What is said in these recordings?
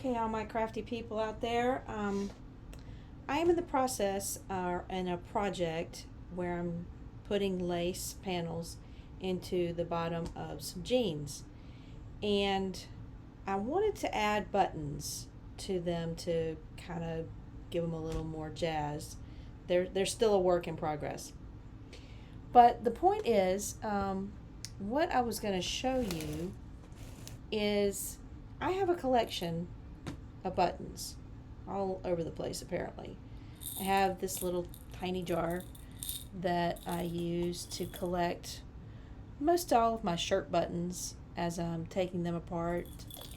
Okay, all my crafty people out there, I am in the process in a project where I'm putting lace panels into the bottom of some jeans, and I wanted to add buttons to them to kind of give them a little more jazz. They're still a work in progress, but the point is, what I was going to show you is I have a collection of buttons all over the place. Apparently I have this little tiny jar that I use to collect most all of my shirt buttons as I'm taking them apart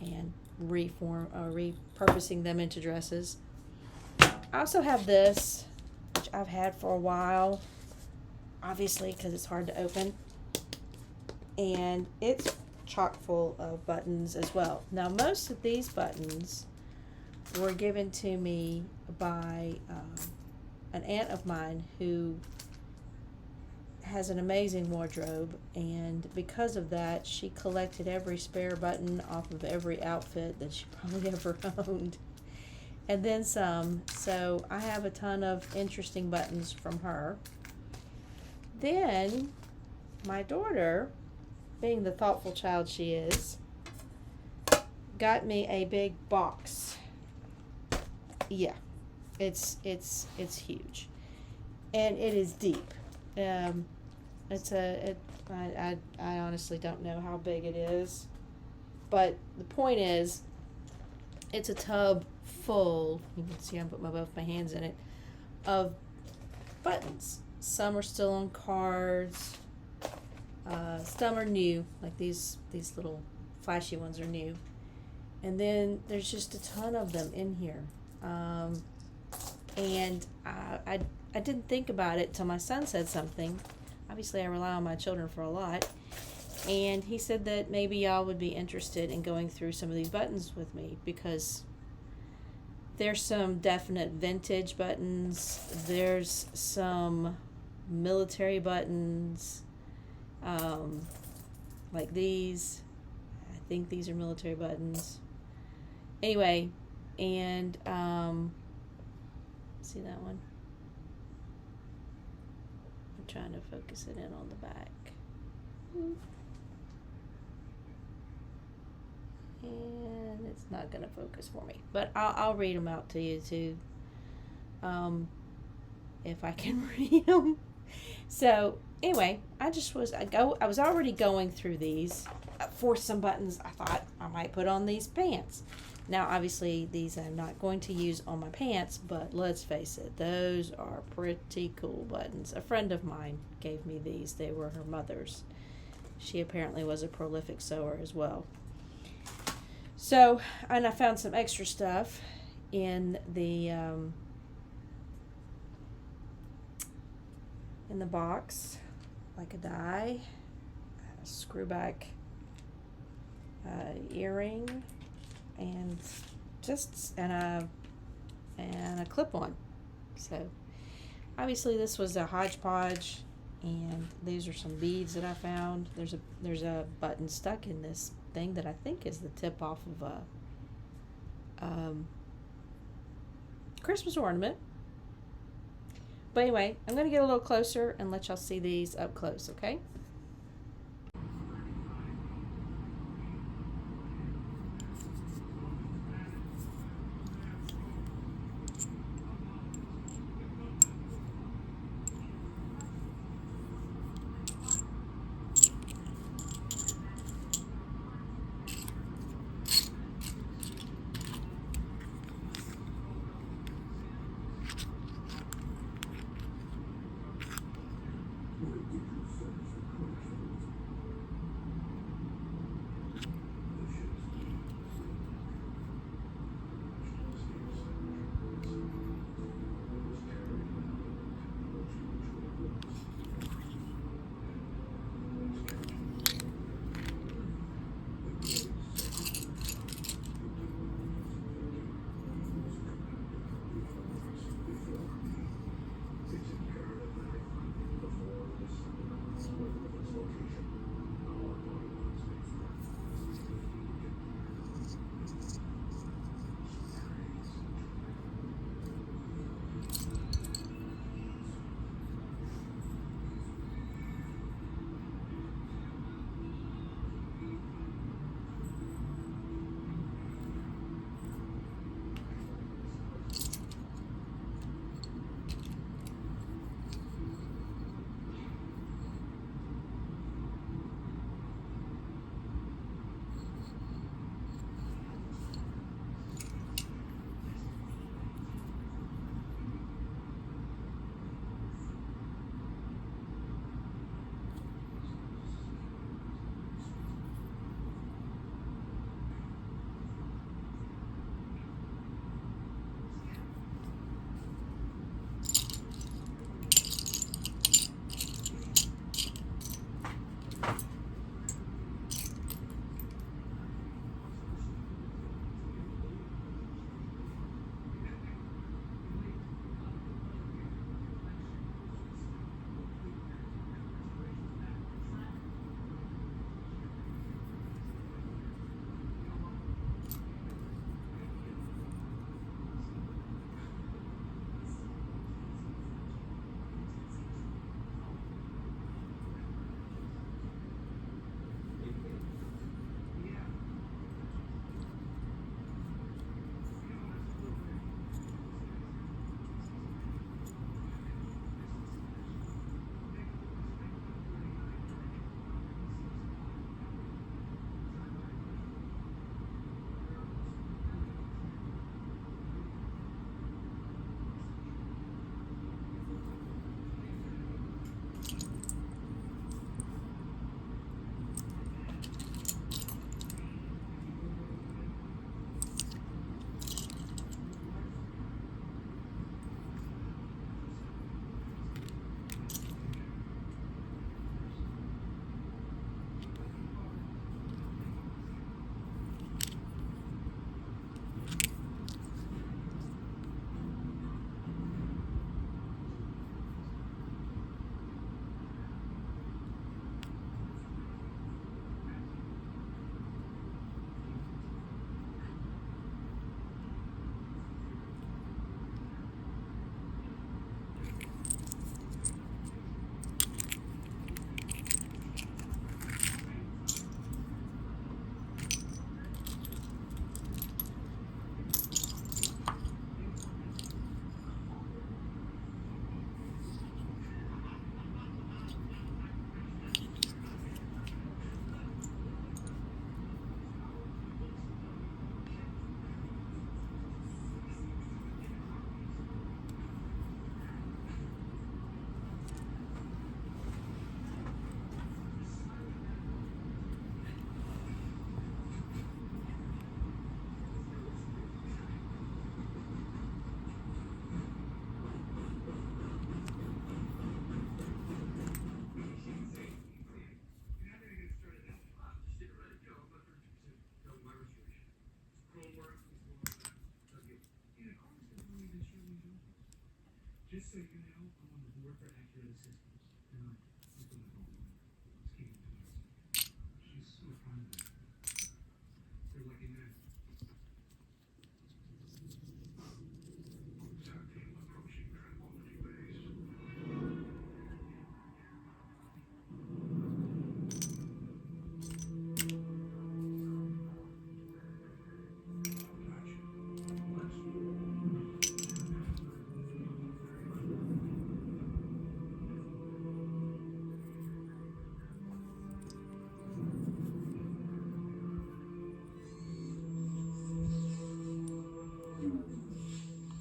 and repurposing them into dresses. I also have this, which I've had for a while, obviously because it's hard to open, and it's chock full of buttons as well. Now most of these buttons were given to me by an aunt of mine who has an amazing wardrobe, and because of that she collected every spare button off of every outfit that she probably ever owned, and then some. So I have a ton of interesting buttons from her. Then my daughter, being the thoughtful child she is, got me a big box. Yeah, it's huge, and it is deep. I honestly don't know how big it is, but the point is, it's a tub full. You can see I put both my hands in it, of buttons. Some are still on cards. Some are new, like these little flashy ones are new, and then there's just a ton of them in here. And I didn't think about it till my son said something. Obviously, I rely on my children for a lot, and he said that maybe y'all would be interested in going through some of these buttons with me, because there's some definite vintage buttons. There's some military buttons, like these. I think these are military buttons. Anyway, and see that one? I'm trying to focus it in on the back. And it's not going to focus for me, but I'll read them out to you too, if I can read them. So anyway, I was already going through these for some buttons I thought I might put on these pants. Now obviously these I'm not going to use on my pants, but let's face it, those are pretty cool buttons. A friend of mine gave me these. They were her mother's. She apparently was a prolific sewer as well. So, and I found some extra stuff in the box, like a die, a screw back earring, and a clip-on. So obviously this was a hodgepodge, and these are some beads that I found. There's a button stuck in this thing that I think is the tip off of a Christmas ornament. But anyway, I'm going to get a little closer and let y'all see these up close, okay?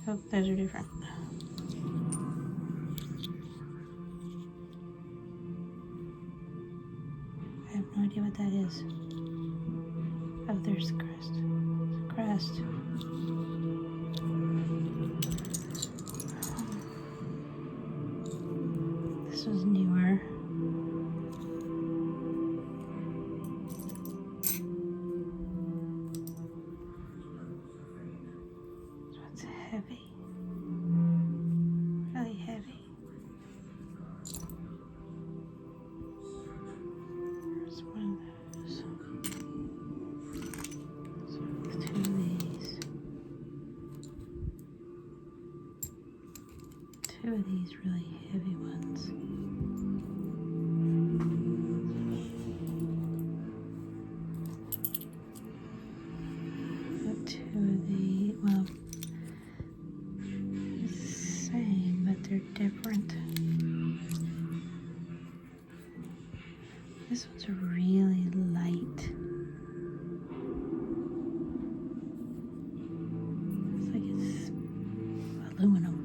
Oh, those are different. I have no idea what that is. Oh, there's the crest. The crest. This was newer. So it's heavy. Really heavy. There's one of those. So two of these. Two of these really heavy ones. Got two of the, well, it's the same, but they're different. This one's really light. It's like it's aluminum.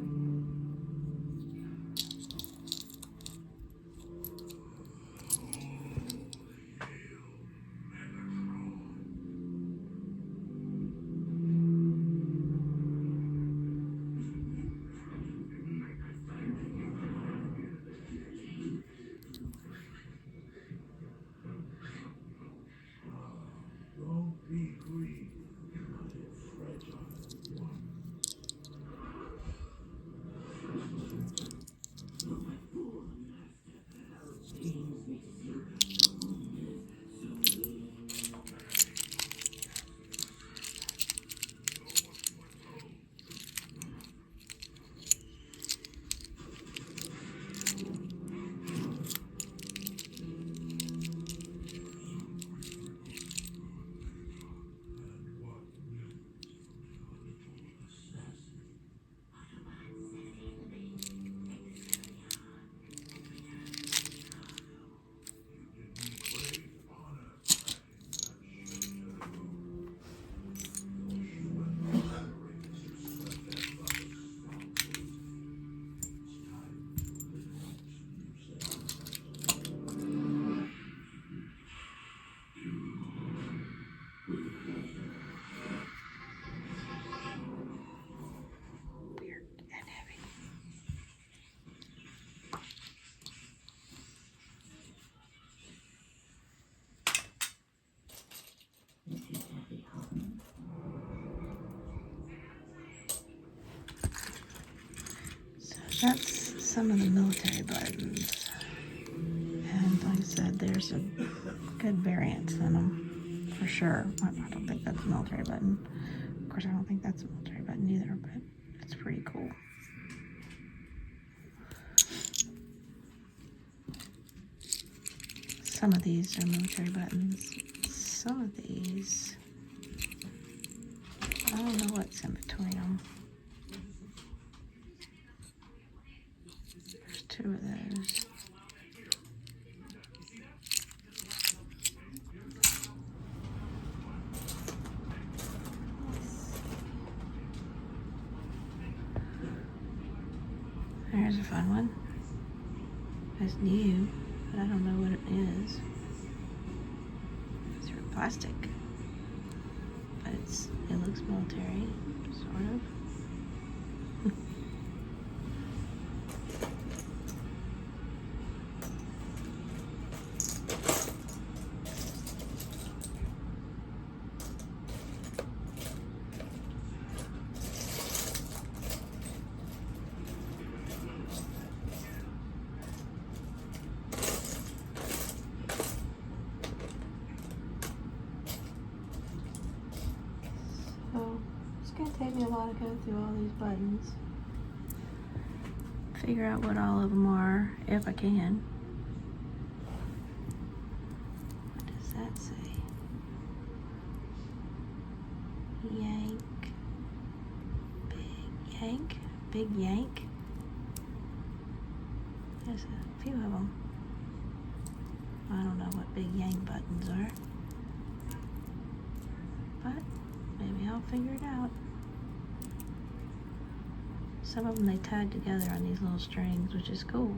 Weird and heavy. So that's some of the military buttons. And like I said, there's a good variance in them, for sure. I don't think that's a military button. Of course, I don't think that's a military button either, but it's pretty cool. Some of these are military buttons. Some of these, I don't know what's in between them. There's two of those. There's a fun one. It's new, but I don't know what it is. It's plastic, but it looks military, sort of. gonna take me a while to go through all these buttons. Figure out what all of them are, if I can. What does that say? Yank. Big yank. Big yank. There's a few of them. I don't know what big yank buttons are. But maybe I'll figure it out. Some of them they tied together on these little strings, which is cool.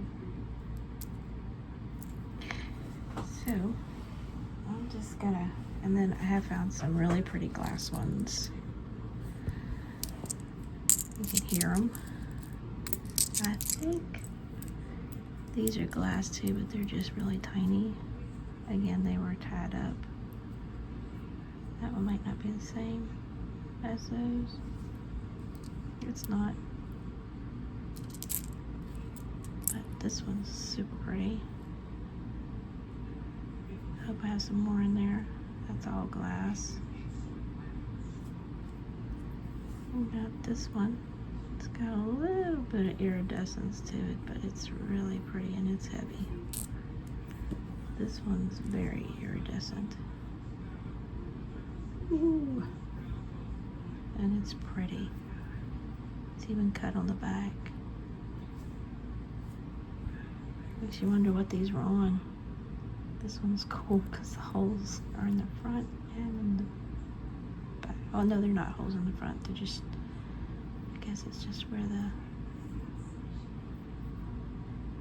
So, I'm just gonna, and then I have found some really pretty glass ones. You can hear them. I think these are glass too, but they're just really tiny. Again, they were tied up. That one might not be the same as those. It's not. But this one's super pretty. I hope I have some more in there. That's all glass. And got this one. It's got a little bit of iridescence to it, but it's really pretty and it's heavy. This one's very iridescent. Ooh. And it's pretty. It's even cut on the back. Makes you wonder what these were on. This one's cool because the holes are in the front and in the back. Oh no, they're not holes in the front. They're just, I guess it's just where the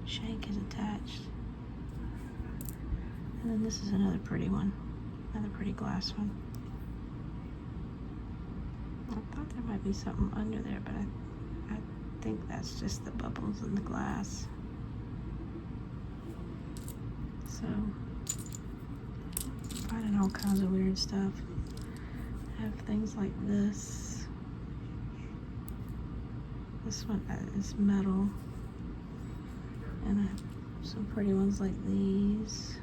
shank is attached. And then this is another pretty one. Another pretty glass one. I thought there might be something under there, but I think that's just the bubbles in the glass. So, finding all kinds of weird stuff. I have things like this. This one is metal. And I have some pretty ones like these.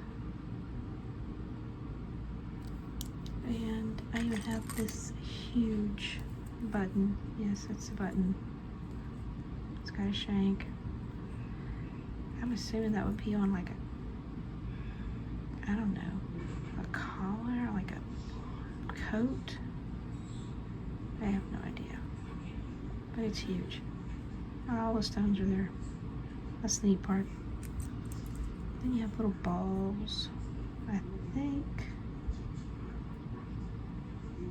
And I even have this huge button. Yes, it's a button. It's got a shank. I'm assuming that would be on like a, I don't know, a collar, like a coat. I have no idea. But it's huge. All the stones are there. That's the neat part. Then you have little balls. I think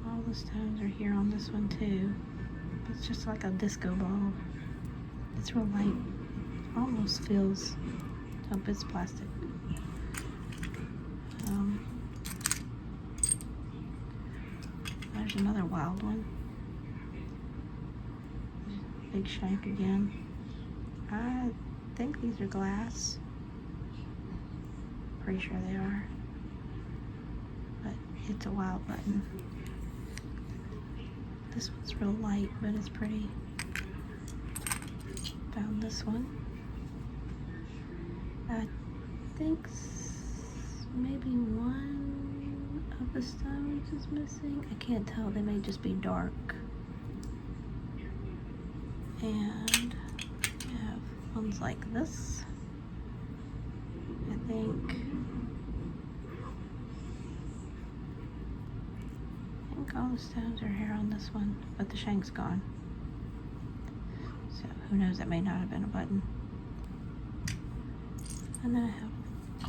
all the stones are here on this one too. It's just like a disco ball. It's real light. Almost feels, oh, it's plastic. There's another wild one. Big shank again. I think these are glass. Pretty sure they are. But it's a wild button. This one's real light, but it's pretty. Found this one. I think maybe one of the stones is missing. I can't tell, they may just be dark. And we have ones like this. I think all the stones are here on this one, but the shank's gone. So who knows, that may not have been a button. And then I have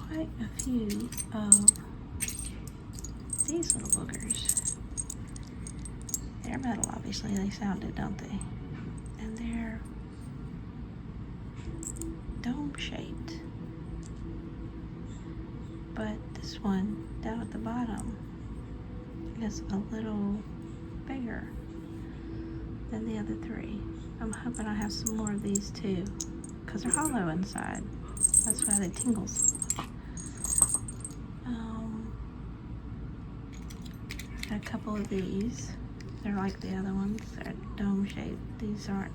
quite a few of these little boogers. They're metal, obviously. They sound it, don't they? And they're dome-shaped. But this one down at the bottom is a little bigger than the other three. I'm hoping I have some more of these too, because they're hollow inside. That's why they tingle so much. Got a couple of these. They're like the other ones. They're dome shaped. These aren't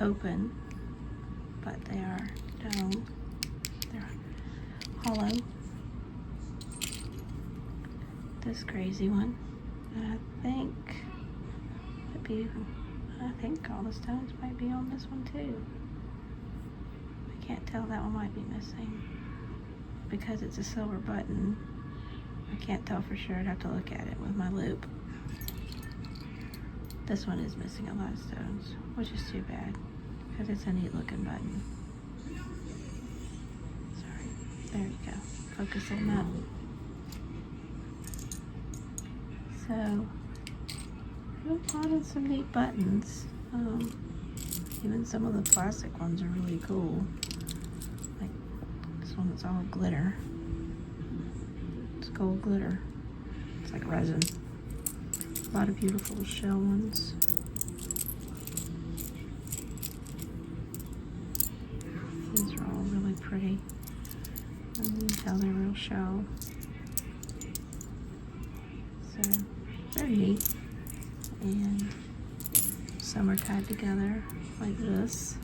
open, but they are dome. They're hollow. This crazy one. And I think might be, I think all the stones might be on this one too. I can't tell, that one might be missing. Because it's a silver button, I can't tell for sure. I'd have to look at it with my loupe. This one is missing a lot of stones, which is too bad, because it's a neat looking button. Sorry, there you go. Focus on that. So, we've bought some neat buttons. Even some of the plastic ones are really cool. Like this one that's all glitter. It's gold glitter. It's like resin. A lot of beautiful shell ones. These are all really pretty. And you can tell they're real shell. So, very neat. And some are tied together like this.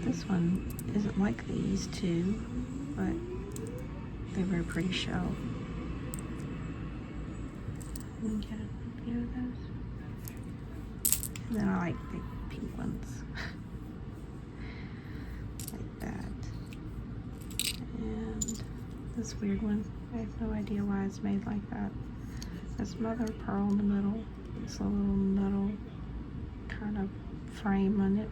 This one isn't like these two, but they're very pretty shell. Let me get a few of those. And then I like the pink ones. Like that. And this weird one, I have no idea why it's made like that. This mother of pearl in the middle. It's a little metal kind of frame on it.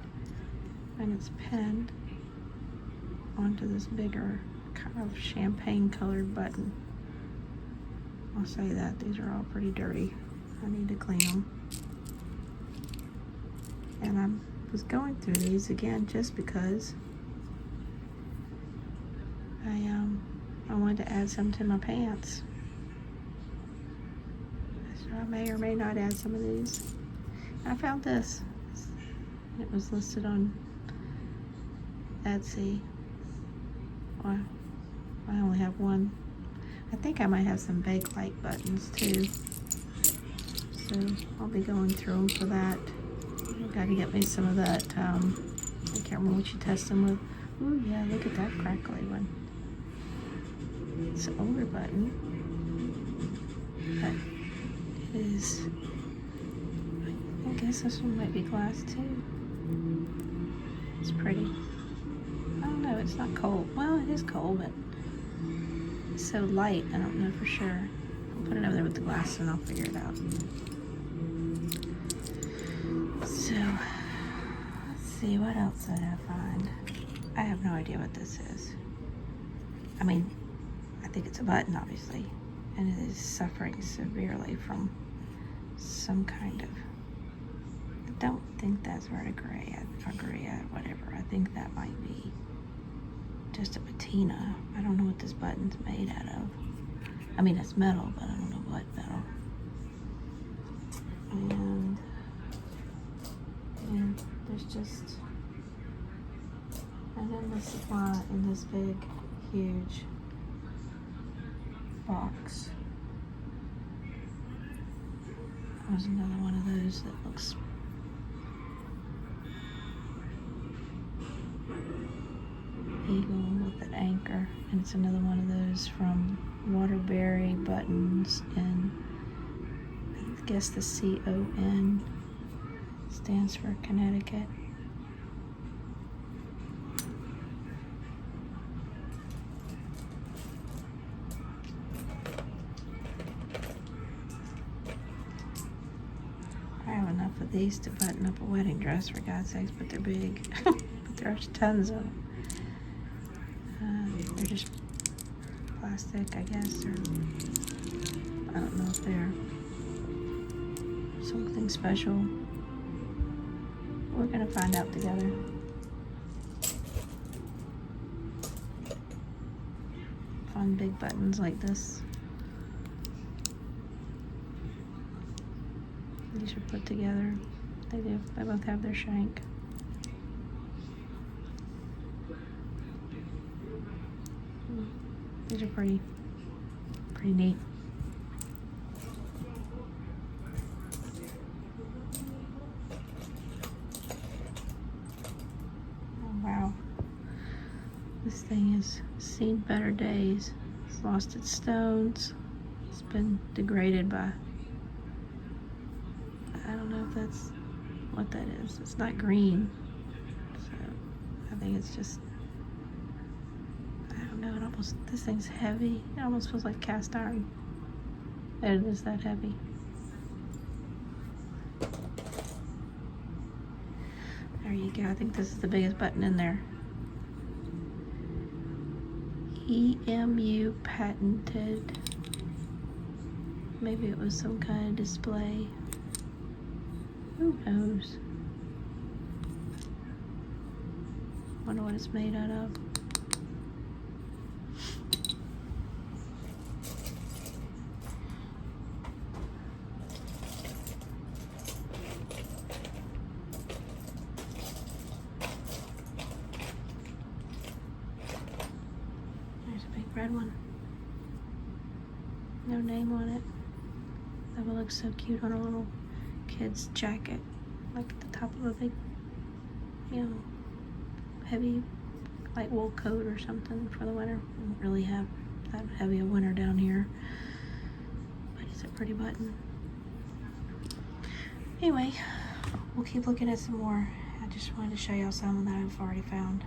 And it's pinned onto this bigger kind of champagne colored button. I'll say that these are all pretty dirty. I need to clean them. And I was going through these again just because I wanted to add some to my pants. So I may or may not add some of these. I found this. It was listed on Etsy. Well, I only have one. I think I might have some Bakelite buttons too. So I'll be going through them for that. I've got to get me some of that, I can't remember what you test them with. Ooh yeah, look at that crackly one. It's an older button. But it is, I guess this one might be glass too. It's pretty. I don't know, it's not cold. Well, it is cold, but it's so light, I don't know for sure. I'll put it over there with the glass and I'll figure it out. So, let's see, what else did I find? I have no idea what this is. I mean, I think it's a button, obviously, and it is suffering severely from some kind of, I don't think that's vertebrae or whatever. I think that might be just a patina. I don't know what this button's made out of. I mean, it's metal, but I don't know what metal. And there's just, and then the supply in this big, huge box. There's another one of those that looks eagle with an anchor, and it's another one of those from Waterbury buttons, and I guess the CON stands for Connecticut. I have enough of these to button up a wedding dress, for God's sakes, but they're big. But there's tons of them. They're just plastic, I guess, or I don't know if they're something special. We're gonna find out together. Fun big buttons like this. These are put together. They do. They both have their shank. These are pretty neat. Oh wow. This thing has seen better days. It's lost its stones. It's been degraded by I don't know if that's what that is. It's not green. So I think it's just, I don't know, this thing's heavy. It almost feels like cast iron. It is that heavy. There you go. I think this is the biggest button in there. EMU patented. Maybe it was some kind of display. Who knows? Wonder what it's made out of. There's a big red one. No name on it. That would look so cute on a little kid's jacket, like at the top of a big, you know, heavy light wool coat or something for the winter. We don't really have that heavy a winter down here, but it's a pretty button. Anyway, we'll keep looking at some more. I just wanted to show y'all some that I've already found.